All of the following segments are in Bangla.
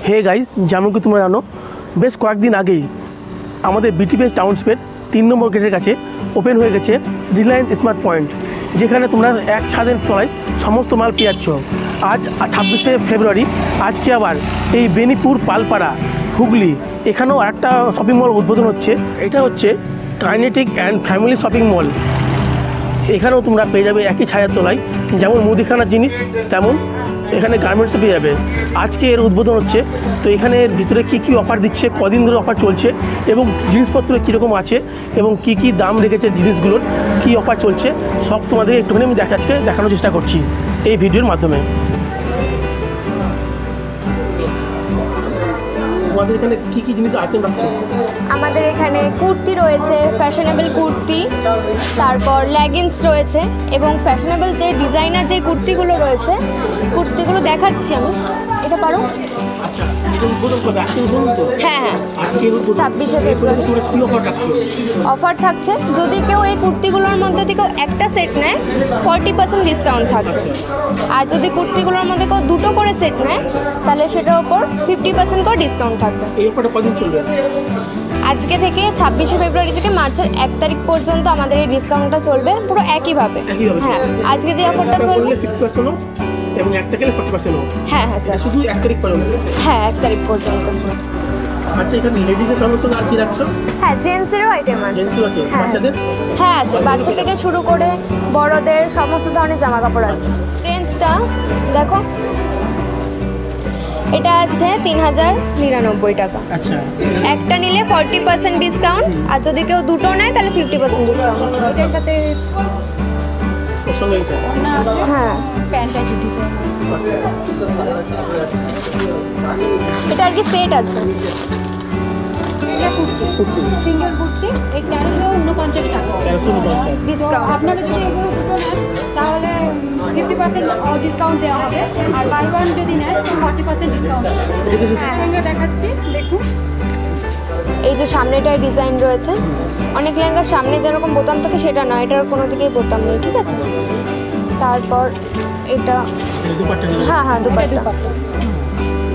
হে গাইজ, যেমন কি তোমরা জানো বেশ কয়েকদিন আগেই আমাদের বিটিপিএস টাউনশিপের 3 নম্বর গেটের কাছে ওপেন হয়ে গেছে রিলায়েন্স স্মার্ট পয়েন্ট, যেখানে তোমরা এক ছাদের তলায় সমস্ত মাল পেয়ে যাচ্ছ। আজ 26শে ফেব্রুয়ারি আজকে আবার এই বেনিপুর পালপাড়া হুগলি এখানেও আরেকটা শপিং মল উদ্বোধন হচ্ছে। এটা হচ্ছে kinetic and family shopping mall. এখানেও তোমরা পেয়ে যাবে একই ছায়ার তলায় যেমন মুদিখানার জিনিস তেমন এখানে গার্মেন্টসও পেয়ে যাবে। আজকে এর উদ্বোধন হচ্ছে, তো এখানে এর ভিতরে কী কী অফার দিচ্ছে, কদিন ধরে অফার চলছে এবং জিনিসপত্র কীরকম আছে এবং কী কী দাম রেখেছে জিনিসগুলোর, কী অফার চলছে সব তোমাদের একটুখানি আমি আজকে দেখানোর চেষ্টা করছি এই ভিডিওর মাধ্যমে। আমাদের এখানে কী কী জিনিস আইটেম রাখছে? আমাদের এখানে কুর্তি রয়েছে, ফ্যাশনেবল কুর্তি, তারপর লেগিংস রয়েছে এবং ফ্যাশনেবল যে ডিজাইনার যে কুর্তিগুলো রয়েছে কুর্তিগুলো দেখাচ্ছি আমি। এটা পারো? আচ্ছা, হ্যাঁ হ্যাঁ 26শে ফেব্রুয়ারি অফার থাকছে। যদি কেউ এই কুর্তিগুলোর মধ্যে থেকে একটা সেট নেয় 40% ডিসকাউন্ট থাকবে, আর যদি কুর্তিগুলোর মধ্যে কেউ দুটো করে সেট নেয় তাহলে সেটার ওপর 50% করে ডিসকাউন্ট থাকবে। এই অফারটা কদিন চলবে? আজকে থেকে 26শে ফেব্রুয়ারি থেকে মার্চের 1 তারিখ পর্যন্ত আমাদের এই ডিসকাউন্টটা চলবে পুরো একইভাবে। হ্যাঁ, আজকে যে অফারটা চলবে 50% এবং একটা গেলে 40% অফ। হ্যাঁ হ্যাঁ স্যার, শুধু 1 তারিখ পর্যন্ত? হ্যাঁ 1 তারিখ পর্যন্ত। আচ্ছা, এখানে লেডিজের সমস্ত আর কি রাখছো? হ্যাঁ, জেন্টসেরও আইটেম আছে। জেন্টসও আছে? হ্যাঁ বাচ্চাদের? হ্যাঁ আছে, বাচ্চা থেকে শুরু করে বড়দের সমস্ত ধরনের জামা কাপড় আছে। রেঞ্জটা দেখো, এটা আছে 3099 টাকা। আচ্ছা, একটা নিলে 40% ডিসকাউন্ট, আর যদি কেউ দুটো নেয় তাহলে 50% ডিসকাউন্ট। এটার সাথে ওর সঙ্গে এটা? হ্যাঁ, প্যান্ট আছে দুটো। এটা আর কি সেট আছে। এটা কুর্তি, সিঙ্গেল কুর্তি, এই 1349 টাকা। 1349 ডিসকাউন্ট আপনারা যদি এগুলো দুটো নেন তাহলে 50% ডিসকাউন্ট দেওয়া হবে, আর বাই ওয়ান যদি নেন 40% ডিসকাউন্ট। লেহেঙ্গা দেখাচ্ছি, দেখুন। এই যে সামনেটায় ডিজাইন রয়েছে, অনেক লেহেঙ্গার সামনে যেরকম বোতাম থাকে সেটা না, এটার কোনো দিকেই বোতাম নেই, ঠিক আছে। তারপর এটা হ্যাঁ হ্যাঁ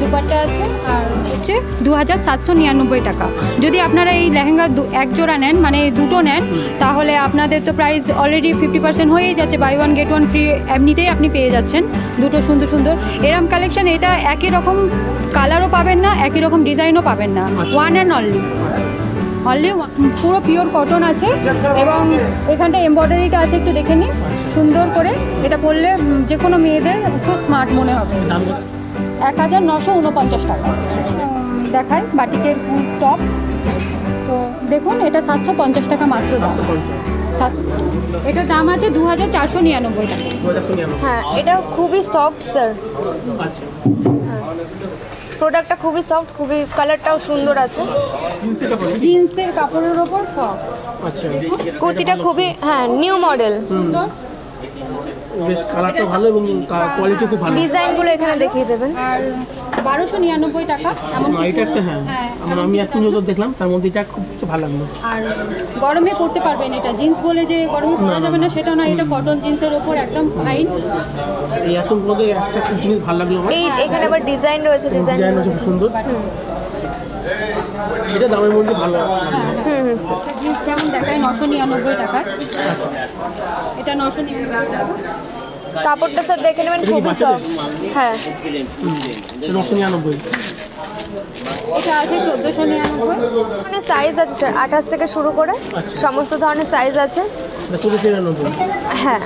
দুপাট্টা আছে, আর হচ্ছে 2799 টাকা। যদি আপনারা এই লেহেঙ্গা এক জোড়া নেন, মানে দুটো নেন, তাহলে আপনাদের তো প্রাইস অলরেডি 50% হয়েই যাচ্ছে। Buy one get one free এমনিতেই আপনি পেয়ে যাচ্ছেন দুটো সুন্দর সুন্দর এরম কালেকশন। এটা একই রকম কালারও পাবেন না, একই রকম ডিজাইনও পাবেন না, ওয়ান অ্যান্ড অনলি পুরো পিওর কটন আছে। এবং এখানটা এমব্রয়ডারিটা আছে, একটু দেখে নিন সুন্দর করে। এটা পরলে যে কোনো মেয়েদের খুব স্মার্ট মনে হবে। 1949 টাকা। দেখায় বাটিকের টপ, তো দেখুন এটা 750 টাকা মাত্র দাম। এটার দাম আছে 2499 টাকা। হ্যাঁ, এটা খুবই সফট স্যার। আচ্ছা, প্রোডাক্টটা খুবই সফট, খুবই কালারটাও সুন্দর আছে। জিন্সের কাপড়ের ওপর সব। আচ্ছা, কুর্তিটা খুবই হ্যাঁ নিউ মডেল, সুন্দর, বেশ কালারটা ভালো এবং কোয়ালিটি খুব ভালো। ডিজাইনগুলো এখানে দেখিয়ে দেবেন। আর 1299 টাকা। এমন এটা একটা আমি এখন যত দেখলাম তার মধ্যে এটা খুব ভালো লাগলো। আর গরমে পরতে পারবেন, এটা জিন্স বলে যে গরমে পরা যাবে না সেটা না, এটা কটন জিন্সের ওপর একদম ফাইন। এই এখন মধ্যে একটা জিনিস ভালো লাগলো আমার, এই এখানে আবার ডিজাইন রয়েছে, ডিজাইন খুব সুন্দর। এটা দামের মধ্যে ভালো। জিন্স যেমন দেখায় 999 টাকা, এটা 999 টাকা। কাপড়টা স্যার দেখে নেবেন, খুবই সফট। হ্যাঁ, 999। এটা আছে 1499। মানে সাইজ আছে স্যার 28 থেকে শুরু করে সমস্ত ধরনের সাইজ আছে। 1499। হ্যাঁ,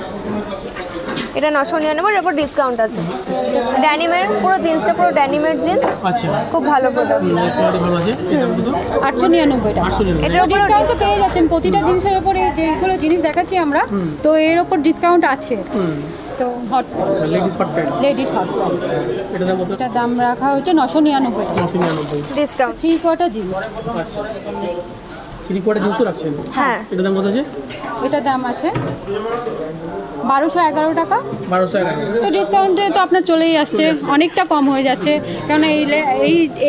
এটা 999, এর উপর ডিসকাউন্ট আছে। ড্যানিমের পুরো জিন্সটা পুরো ড্যানিমের জিন্স, আচ্ছা, খুব ভালো প্রোডাক্ট। কোয়ালিটি ভালো আছে। এটা কত? 899 টাকা। 899। এটার উপর ডিসকাউন্ট তো পেয়ে যাচ্ছেন প্রতিটা জিনিসের উপরে, যেগুলো জিনিস দেখাচ্ছি আমরা, তো এর উপর ডিসকাউন্ট আছে। তো hot ladies hot pant, ladies hot pant, এটা দাম কত? এটার দাম রাখা হচ্ছে 999 টাকা। 999। ডিসকাউন্ট। 3 quarter jeans. আচ্ছা, 3 কোয়ার্টার জিনিসও রাখছেন? হ্যাঁ, এটা দাম কত আছে? এটার দাম আছে 1211 টাকা। 1211। তো ডিসকাউন্টে তো আপনার চলেই আসছে, অনেকটা কম হয়ে যাচ্ছে, কারণ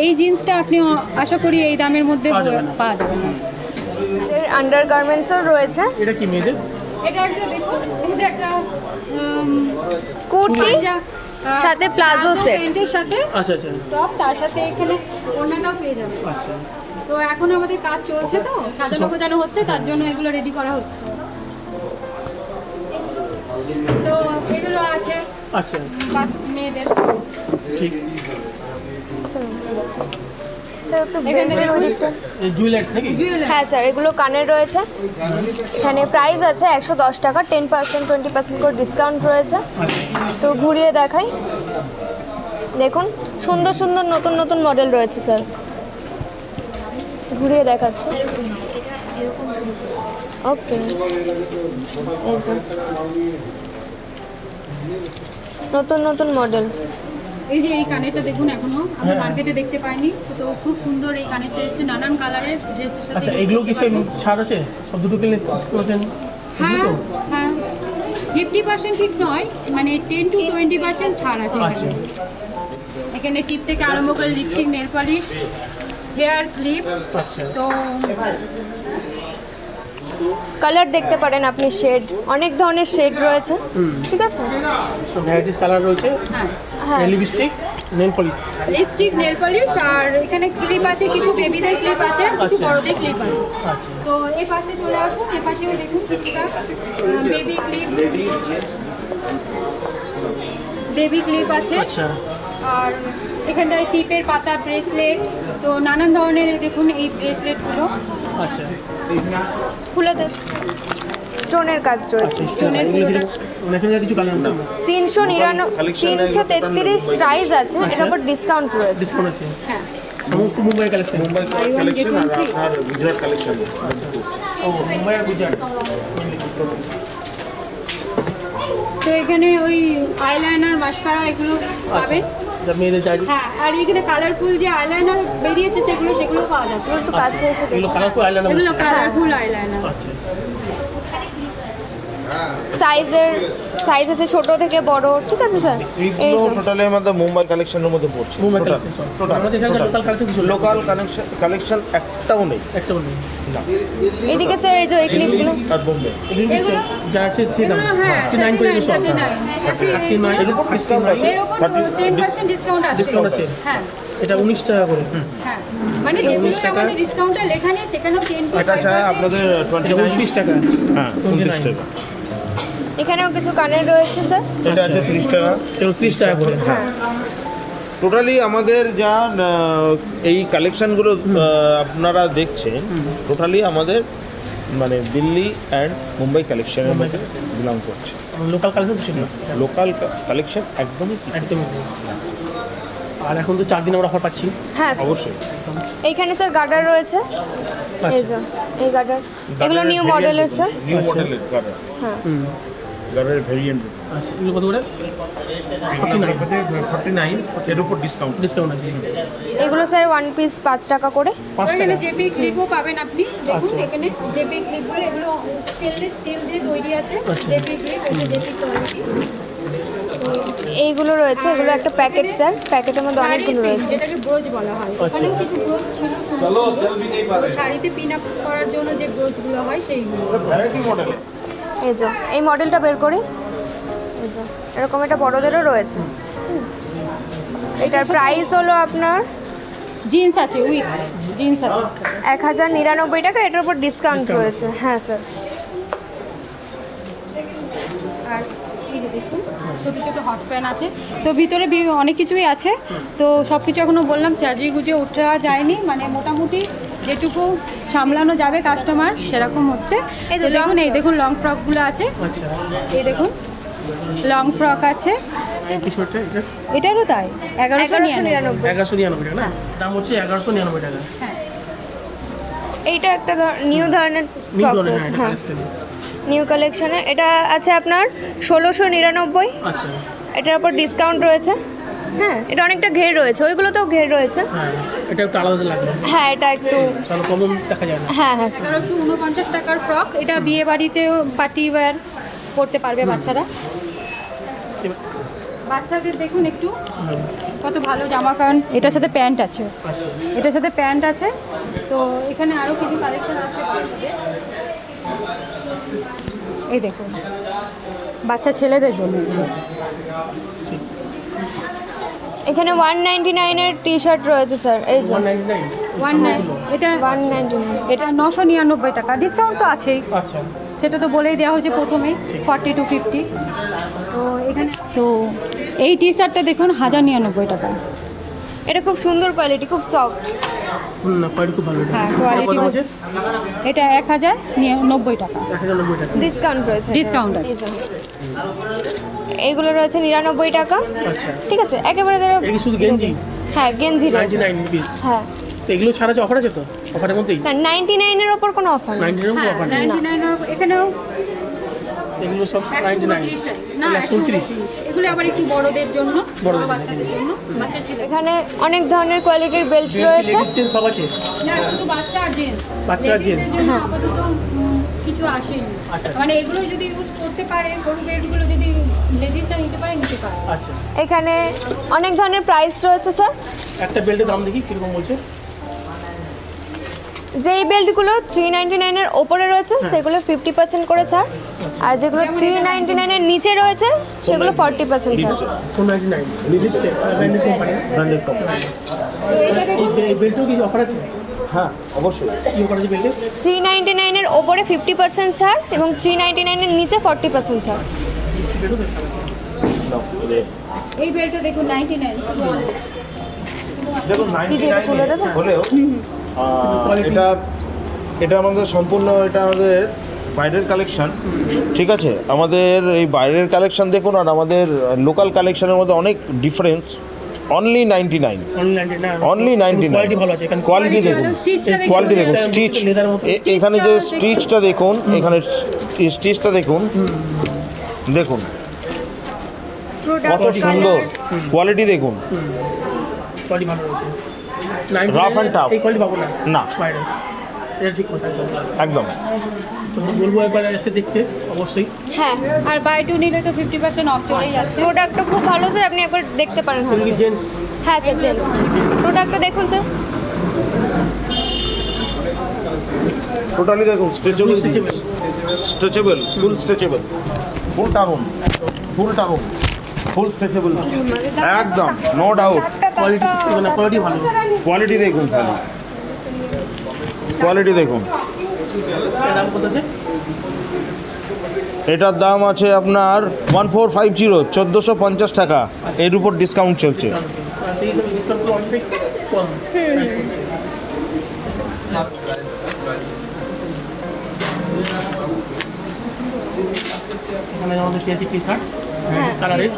এই জিন্সটা আপনি আশা করি এই দামের মধ্যে পাওয়া যাবে না। এর আন্ডার গার্মেন্টসও রয়েছে। এটা কি মেয়েদের? এটা একটা দেখুন, এটা একটা কুর্তি, সাথে প্লাজো সেট। প্যান্টের সাথে আচ্ছা আচ্ছা টপ, তার সাথে এখানে ওড়নাটাও পেয়ে যাবে। আচ্ছা তো এখন আমাদের কাজ চলছে, তো সাজানো গোছানো হচ্ছে, তার জন্য এগুলো রেডি করা হচ্ছে। তো এগুলো আছে আচ্ছা মেয়েদের। ঠিক। স্যার একটু ব্র্যান্ডের ওই দিকটা। এই জুয়েলার্স নাকি? হ্যাঁ স্যার, এগুলো কানের রয়েছে। এখানে প্রাইস আছে 110 টাকা, 10% 20% করে ডিসকাউন্ট রয়েছে। তো ঘুরিয়ে দেখাই, দেখুন সুন্দর সুন্দর নতুন নতুন মডেল রয়েছে স্যার, ঘুরিয়ে দেখাচ্ছি। ওকে, এই যে নতুন নতুন মডেল। এই যে এই কানেরটা দেখুন, এখনো আমরা মার্কেটে দেখতে পাইনি, তো খুব সুন্দর এই কানেরটা এসেছে নানান কালারের ড্রেসের সাথে। আচ্ছা এগুলো কি সেম ছাড় আছে সব দুটো কিনলে করছেন? হ্যাঁ হ্যাঁ, 50% ঠিক নয়, মানে 10 to 20% ছাড় আছে আচ্ছা এখানে। এখানে টিপ থেকে আরম্ভ করে lipstick, nail polish, hair clip. আচ্ছা তো কালার দেখতে পারেন আপনি, শেড অনেক ধরনের শেড রয়েছে, ঠিক আছে। ভ্যারাইটিস কালার রয়েছে। হ্যাঁ lipstick, nail polish. Lipstick, nail polish, আর এখানে ক্লিপ আছে, কিছু বেবিদের ক্লিপ আছে, কিছু আচ্ছা। বড়দের ক্লিপ আছে। আচ্ছা তো এই পাশে চলে আসুন, এই পাশেও দেখুন কিছুটা বেবি ক্লিপ, বেবি ক্লিপ আছে। আচ্ছা আর এখানটায় টিপের পাতা, ব্রেসলেট, তো নানান ধরনের এই দেখুন এই ব্রেসলেটগুলো। আচ্ছা খুলে দে, স্টোনের কাজ রয়েছে। আচ্ছা স্টোনের কিছু কালার না 333 প্রাইস আছে, এটার উপর ডিসকাউন্ট রয়েছে। ডিসকাউন্ট আছে। হ্যাঁ, সমস্ত মুম্বাই কালেকশন। মুম্বাই কালেকশন আর আপনার গুজরাট কালেকশন। ও মুম্বাই আর গুজরাট। তো এখানে ওই আইলাইনার, মাস্কারা এগুলো পাবেন। যা মেয়েদের চাই হ্যাঁ, আর এখানে কালারফুল যে আইলাইনার বেরিয়েছে সেগুলো পাওয়া যাচ্ছে। একটু কাছে এসে এগুলো দেখুন। Colourful eyeliner. এগুলো কালারফুল আইলাইনার। আচ্ছা সাইজ আছে ছোট থেকে বড়, ঠিক আছে স্যার। এই এইগুলো যে টোটালি আমাদের মুম্বাই কালেকশনের মধ্যে পড়ছে। মুম্বাই কালেকশন সব। আমাদের এখানে লোকাল কালেকশন কিছু লোকাল কালেকশন একটাও নেই। একটা বলি না, এদিকে স্যার, এই যে এই ক্লিপগুলো আর বোম্বে এগুলো যা আছে সেই দাম এগুলো হ্যাঁ 39 করে দিছো আপনারা। 39 এর উপর ডিসকাউন্ট আছে। এর উপর 10% ডিসকাউন্ট আছে। ডিসকাউন্ট আছে। হ্যাঁ এটা 19 টাকা করে। হ্যাঁ, মানে যেগুলো আমাদের ডিসকাউন্টটা লেখা নেই সেখানেও 10%। এটা চাই আপনাদের এটা 29 29 টাকা। হ্যাঁ 29 টাকা। এখানেও কিছু কানের রয়েছে স্যার। এটা আছে 30 টাকা। এটা 30 টাকা করে। হ্যাঁ, টোটালি আমাদের যা এই কালেকশনগুলো আপনারা দেখছেন, টোটালি আমাদের মানে দিল্লি অ্যান্ড মুম্বাই কালেকশনের মধ্যে বিলং করছে। লোকাল কালেকশন কিছু না। লোকাল কালেকশন একদমই কিছু নেই। একদম। আর এখন তো 4 দিন আমরা অফার পাচ্ছি। হ্যাঁ স্যার। অবশ্যই এইখানে স্যার গার্ডার রয়েছে, এই যে এই গার্ডার, এগুলো নিউ মডেলের স্যার। নিউ মডেলের গার্ডার। হ্যাঁ, গার্ডারের ভেরিয়েন্ট আচ্ছা এগুলো কত করে? 49 এর উপর ডিসকাউন্ট। ডিসকাউন্ট আছে। এগুলো স্যার 1 পিস 5 টাকা করে। 5 এখানে টাকা। জেপি ক্লিপও পাবেন আপনি, দেখুন এখানে জেপি ক্লিপগুলো, এগুলো স্টেনলেস স্টিল দিয়ে তৈরি আছে। জেপি ক্লিপ, এই যে জেপি কোয়ালিটি। এইগুলো রয়েছে, এগুলো একটা প্যাকেট স্যার, প্যাকেটের মধ্যে অনেকগুলো রয়েছে। যেটাকে ব্রোচ বলা হয়। এখানেও কিছু ব্রোচ ছিল, তো শাড়িতে পিন আপ করার জন্য যে ব্রোচগুলো হয় সেইগুলো। Variety model. এই যে এই মডেলটা বের করি, এই যে এরকম একটা বড়দেরও রয়েছে। এটার প্রাইস হলো আপনার জিন্স আছে, উইথ জিন্স আছে। 1099 টাকা, এটার উপর ডিসকাউন্ট রয়েছে। হ্যাঁ স্যার। আর এই যে দেখুন ছোটো ছোটো হট প্যান আছে, তো ভিতরে অনেক কিছুই আছে। তো সব কিছু এখনও বললাম সাজিয়ে গুজিয়ে ওঠা যায়নি, মানে মোটামুটি যেটুকু সামলানো যাবে কাস্টমার সেরকম হচ্ছে। এই তো যে দেখুন, এই দেখুন লং ফ্রকগুলো আছে, আচ্ছা এই দেখুন লং ফ্রক আছে। এই টি-শার্টটা এটা এটারও তাই 1199। 1199। 1199 টাকা না? দাম হচ্ছে 1199 টাকা। হ্যাঁ, এইটা একটা নিউ ধরনের নিউ ফ্রক ধরনের রয়েছে। হ্যাঁ হ্যাঁ, কালেকশন। নিউ কালেকশনে এটা আছে আপনার 1699। আচ্ছা এটার উপর ডিসকাউন্ট রয়েছে। হ্যাঁ, এটা অনেকটা ঘের রয়েছে, ওইগুলোতেও ঘের রয়েছে। হ্যাঁ এটা একটু আলাদা লাগবে। হ্যাঁ, এটা একটু চলো কমন দেখা যায় না। হ্যাঁ হ্যাঁ 1149 টাকার ফ্রক। এটা বিয়ে বাড়িতেও পার্টি ওয়্যার করতে পারবে বাচ্চারা। বাচ্চাদের দেখুন একটু কত ভালো জামা, কারণ এটার সাথে প্যান্ট আছে, আচ্ছা এটার সাথে প্যান্ট আছে। তো এখানে আরও কিছু কালেকশন আছে বাচ্চাদের। এই দেখুন বাচ্চা ছেলেদের জন্য এগুলো। এখানে 199-এর টি শার্ট রয়েছে স্যার, এই যে 199 এটা 199। এটা 999 টাকা, ডিসকাউন্ট তো আছেই, আচ্ছা সেটা তো বলেই দেওয়া হয়েছে প্রথমেই 40 to 50। তো এখানে তো এই টি শার্টটা দেখুন 1099 টাকা। এটা খুব সুন্দর কোয়ালিটি, খুব সফট। না কোয়ালিটি খুব ভালো। হ্যাঁ কোয়ালিটি, এটা 1090 টাকা, 1090 টাকা ডিসকাউন্ট রয়েছে, ডিসকাউন্ট আছে। এই যে। এইগুলো রয়েছে 99 টাকা। আচ্ছা ঠিক আছে, একেবারে ধরো এটা কি শুধু গেঞ্জি? হ্যাঁ গেঞ্জি রয়েছে। 99 রুপিস। হ্যাঁ তো এগুলো ছাড়া আছে, অফার আছে তো? অফারের মধ্যেই না, 99-এর ওপর কোনো অফার নেই। 99 এর অফার নেই। 99 এখানেও এগুলো সব 99 না 129। এগুলো আবার একটু বড়দের জন্য, বড় বড়দের বাচ্চাদের জন্য, বাচ্চা ছেলে। এখানে অনেক ধরনের কোয়ালিটির বেল্ট রয়েছে। লেডিস সব আছে। না শুধু বাচ্চা আর জেন্টস, বাচ্চা আর লেডিসদের gents। জন্য আপাতত কিছু আসেনি। আচ্ছা। মানে এগুলো যদি ইউজ করতে পারে, সরু বেল্টগুলো যদি লেডিসটা নিতে পারে, নিতে পারে। আচ্ছা এখানে অনেক ধরনের প্রাইস রয়েছে স্যার। একটা বেল্টের দাম দেখি কিরকম বলছে। যেই বেল্টগুলো 399-এর ওপরে রয়েছে সেগুলো 50% করে ছাড়, আর যেগুলো 399-এর নিচে রয়েছে সেগুলো 40% ছাড়। 499 ladies branded company. Branded company. এই বেল্টেও কি অফার আছে? হ্যাঁ অবশ্যই। কি অফার আছে বেল্টে? 399-এর ওপরে 50% ছাড় এবং 399-এর নিচে 40% ছাড়। এই বেল্টটা দেখুন 99 শুধু দেখুন দিদি, এটা তুলে দেবে? 99 হলেও এটা এটা আমাদের সম্পূর্ণ, এটা আমাদের বাইরের কালেকশন। ঠিক আছে, আমাদের এই বাইরের কালেকশন দেখুন আর আমাদের লোকাল কালেকশনের মধ্যে অনেক ডিফারেন্স। Only 99, only 99। কোয়ালিটি ভালো আছে এখানে। কোয়ালিটি দেখুন, কোয়ালিটি দেখুন, স্টিচ এখানে যে স্টিচটা দেখুন, এখানে স্টিচটা দেখুন, দেখুন কত সুন্দর কোয়ালিটি দেখুন। কোয়ালিটি ভালো রয়েছে। Rough and tough। এই কোয়ালিটি পাবো না না। বাইরে। এটা ঠিক কথা একদম। একদম তো বলবো একবার এসে দেখতে অবশ্যই। হ্যাঁ, আর বাই টু নিলে তো 50% অফ চলেই যাচ্ছে। প্রোডাক্টটা খুব ভালো স্যার, আপনি একবার দেখতে পারেন। এগুলো কি জেন্টস? হ্যাঁ স্যার, জেন্টস। প্রোডাক্টটা দেখুন স্যার। টোটালি দেখুন, স্ট্রেচেবল, স্ট্রেচেবল, ফুল স্ট্রেচেবল, ফুল টানুন, ফুল টানুন, ফুল স্ট্রেচেবল, একদম নো ডাউট। কোয়ালিটি মানে কোয়ালিটি ভালো। কোয়ালিটি দেখুন, খালি কোয়ালিটি দেখুন। এর দাম কত আছে? এটার দাম আছে আপনার 1450, 1450 টাকা। এর উপর ডিসকাউন্ট চলছে। সেই হিসাবে ডিসকাউন্ট অনেক কম প্রাইস করছে। এখানে আমাদের পেয়েছি টি শার্ট কালারের,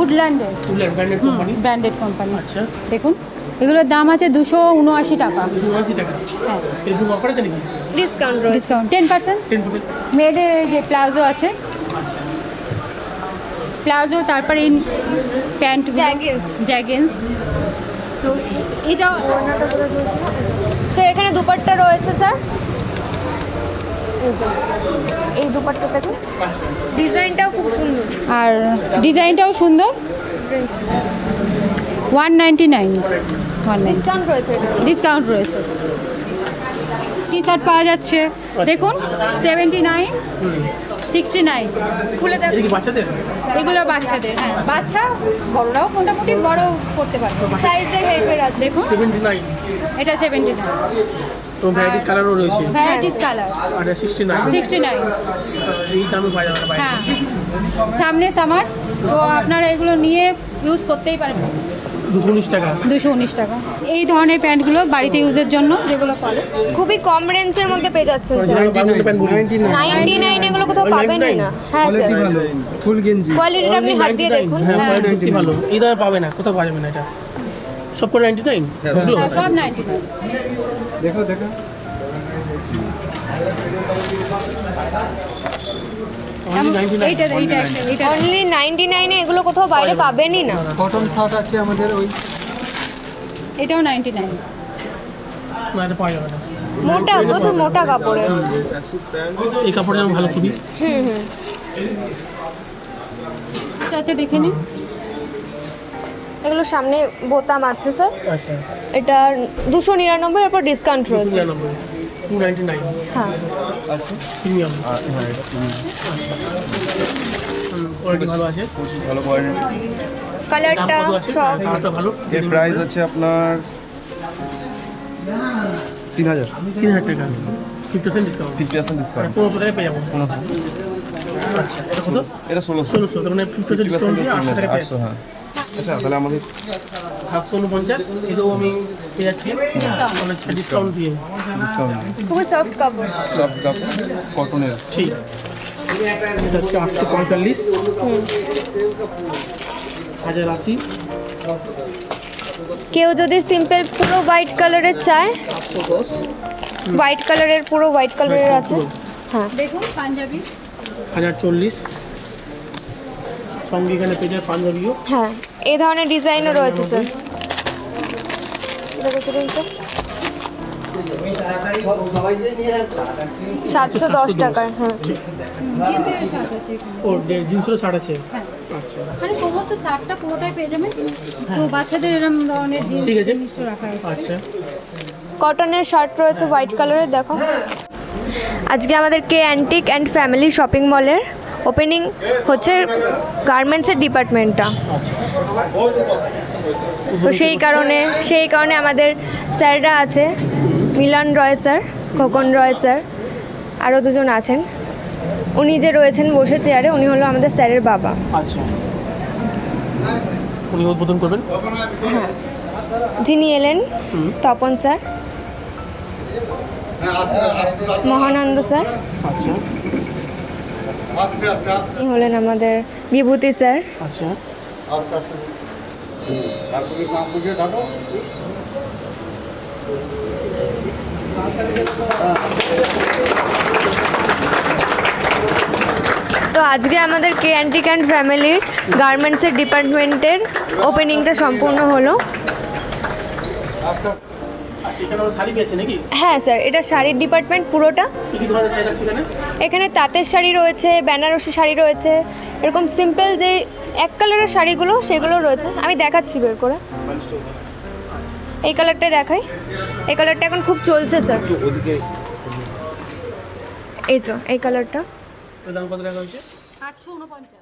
উডল্যান্ডের ব্র্যান্ডেড কোম্পানি। Branded company. আচ্ছা দেখুন এগুলোর দাম আছে 279 টাকা। 280 টাকা। হ্যাঁ এরকম অফার আছে নাকি? ডিসকাউন্ট রয়েছে। ডিসকাউন্ট 10%। 10%। মেয়েদের এই যে প্লাজো আছে, প্লাজো, তারপরে এই প্যান্ট, Jaggins। জ্যাগেন্স। তো এটা স্যার এখানে দুপাট্টা রয়েছে স্যার। এই যে, এই দুপাট্টা দেখুন, ডিজাইনটাও খুব সুন্দর। আর ডিজাইনটাও সুন্দর। 199 ডিসকাউন্ট রয়েছে এটা। ডিসকাউন্ট রয়েছে। টি শার্ট পাওয়া যাচ্ছে দেখুন 79, 69। খুলে এটা দেখুন, কি বাচ্চাদের? এগুলো বাচ্চাদের, হ্যাঁ বাচ্চা, বড়রাও মোটামুটি বড় করতে পারবে। সাইজের হেরফের আছে। দেখুন 79। এটা 79, তো ভ্যারাইটিস কালারও রয়েছে। Varieties colour. আর 69। 69, এই দামে পাওয়া যাবে না বাইরে। হ্যাঁ সামনে সামার, তো আপনারা এগুলো নিয়ে ইউজ করতেই পারবেন। 219 টাকা। 219 টাকা। এই ধরনের প্যান্টগুলো বাড়িতে ইউজের জন্য যেগুলো পাবে। খুবই কম রেঞ্জের মধ্যে পেয়ে যাচ্ছেন স্যার। 99 এগুলো কোথাও পাবেনই না। হ্যাঁ স্যার, ফুল গেঞ্জি কোয়ালিটিটা আপনি হাত দিয়ে দেখুন। হ্যাঁ কোয়ালিটি ভালো। এই দামে পাবে না, কোথাও পাওয়া যাবে না এটা। সব করে 99 এগুলো? হ্যাঁ, সব 99। দেখো দেখো এইটা এইটা এইটা অনলি 99-এ এগুলো কোথাও বাইরে পাবেনই না। কটন শার্ট আছে আমাদের ওই এটাও 99। না এটা পাওয়া যাবে না। মোটা, প্রচুর মোটা কাপড়ের। এই কাপড়টা যেমন ভালো খুবই। এটা আছে দেখে নিন। এগুলো সামনে বোতাম আছে স্যার। আচ্ছা এটা 299 এর উপর ডিসকাউন্ট রয়েছে। 99, 299। হ্যাঁ, আচ্ছা প্রিমিয়াম। কোয়ালিটি ভালো আছে। ভালো কোয়ালিটি। কালারটা সব কালারটা ভালো। এর প্রাইস আছে আপনার 3000 3000 টাকা, 50% ডিসকাউন্ট, 50% ডিসকাউন্ট। 1500 টাকায় পেয়ে যাবো। আচ্ছা, এটা কত? এটা 1600 1600, তার মানে 50% ডিসকাউন্ট দিয়ে 800 টাকা পেয়ে 800, হ্যাঁ। আচ্ছা তাহলে আমাদের 749, এটাও আমি পেয়ে যাচ্ছি মানে ডিসকাউন্ট দিয়ে। ডিসকাউন্ট খুবই সফট কাপড়। সফট কাপড় কটনের। ঠিক, এটা হচ্ছে 845, 1080, কেউ যদি সিম্পল পুরো হোয়াইট কালারের চায়, 810, হোয়াইট কালারের পুরো হোয়াইট কালারের আছে। হ্যাঁ, দেখুন পাঞ্জাবি 1040, সঙ্গে এখানে পেয়ে যায় পাঞ্জাবিও। হ্যাঁ, এই ধরনের ডিজাইনও রয়েছে স্যার। এটা কত রয়েছে? 710 টাকার। হ্যাঁ, ও জিন্সেরও ছাড় আছে। আচ্ছা, মানে সমস্ত শার্টটা পুরোটাই পেয়ে যাবেন। তো বাচ্চাদের এরকম ধরনের ঠিক আছে। জিনিস রাখা আছে। আচ্ছা, কটনের শার্ট রয়েছে হোয়াইট কালারের। দেখো, আজকে আমাদের কে অ্যান্টিক অ্যান্ড ফ্যামিলি শপিং মলের ওপেনিং হচ্ছে গার্মেন্টসের ডিপার্টমেন্টটা। তো সেই কারণে আমাদের স্যাররা আছে, মিলন রয় স্যার, খোকন রয় স্যার, আরও দুজন আছেন। উনি যে রয়েছেন বসে চেয়ারে, উনি হলো আমাদের স্যারের বাবা। আচ্ছা, উনি উদ্বোধন করবেন। যিনি এলেন তপন স্যার, মহানন্দ স্যার, আচ্ছা, ইনি হলেন আমাদের বিভূতি স্যার। আচ্ছা, তো আজকে আমাদের কে অ্যান্টিক অ্যান্ড ফ্যামিলির গার্মেন্টসের ডিপার্টমেন্টের ওপেনিংটা সম্পূর্ণ হলো। আচ্ছা, এখানে আমরা শাড়ি পেয়েছি নাকি? হ্যাঁ স্যার, এটা শাড়ির ডিপার্টমেন্ট পুরোটা। কী কী ধরনের শাড়ি রাখছি এখানে? এখানে তাঁতের শাড়ি রয়েছে, বেনারসি শাড়ি রয়েছে, এরকম সিম্পল যে এক কালারের শাড়িগুলো সেগুলো রয়েছে। আমি দেখাচ্ছি বের করে। এই কালারটাই দেখাই, এই কালারটা এখন খুব চলছে স্যার। এই কালারটা এর দাম কত টাকা হয়েছে? 849